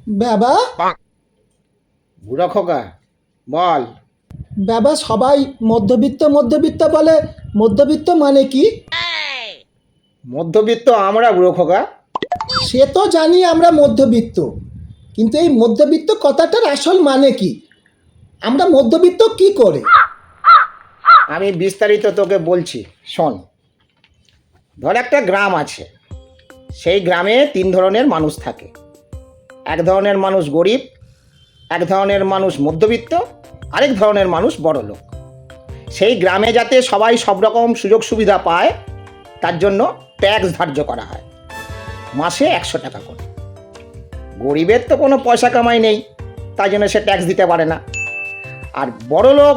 বাবা, বুড়ো খোকা, বল। বাবা সবাই মধ্যবিত্ত মধ্যবিত্ত বলে, মধ্যবিত্ত মানে কি? মধ্যবিত্ত আমরা বুড়ো খোকা। সে তো জানি আমরা মধ্যবিত্ত, কিন্তু এই মধ্যবিত্ত কথাটার আসল মানে কি? আমরা মধ্যবিত্ত কি করে? আমি বিস্তারিত তোকে বলছি, শোন। ধর একটা গ্রাম আছে, সেই গ্রামে তিন ধরনের মানুষ থাকে। এক ধরনের মানুষ গরিব, এক ধরনের মানুষ মধ্যবিত্ত, আরেক ধরনের মানুষ বড়লোক। সেই গ্রামে যাতে সবাই সব রকম সুযোগ সুবিধা পায়, তার জন্য ট্যাক্স ধার্য করা হয়, মাসে 100 টাকা করে। গরিবের তো কোনো পয়সা কামাই নেই, তাই জন্য সে ট্যাক্স দিতে পারে না। আর বড়লোক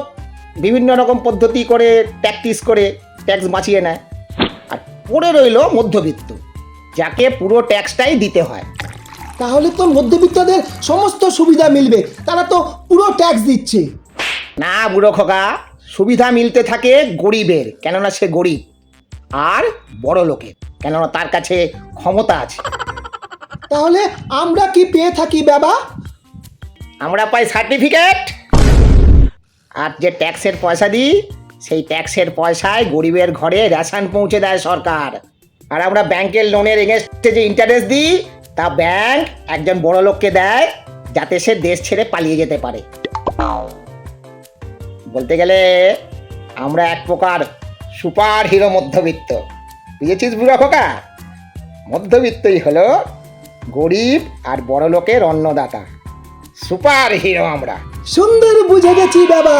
বিভিন্ন রকম পদ্ধতি করে প্র্যাকটিস করে ট্যাক্স বাঁচিয়ে নেয়। আর পড়ে রইল মধ্যবিত্ত, যাকে পুরো ট্যাক্সটাই দিতে হয়। তাহলে তো মধ্যবিত্তদের সমস্ত সুবিধা মিলবে, তারা তো পুরো ট্যাক্স দিচ্ছে। না বুড়ো খোকা, সুবিধা মিলতে থাকে গরিবের, কেননা সে গরিব, আর বড় লোকের, কেননা তার কাছে ক্ষমতা আছে। তাহলে আমরা কি পেয়ে থাকি বাবা? আমরা পাই সার্টিফিকেট, আর যে ট্যাক্সের পয়সা দিই, সেই ট্যাক্সের পয়সায় গরিবের ঘরে রেশন পৌঁছে দেয় সরকার। আর আমরা ব্যাংকের লোনের এগেনস্টে যে ইন্টারেস্ট দিই, তা ব্যাংক একজন বড় লোককে দেয়, যাতে সে দেশ ছেড়ে পালিয়ে যেতে পারে। বলতে গেলে আমরা এক প্রকার সুপার হিরো মধ্যবিত্ত, বুঝেছিস বুড়া খোকা? মধ্যবিত্তই হলো গরিব আর বড় লোকের অন্নদাতা, সুপার হিরো আমরা। সুন্দর বুঝে গেছি বাবা।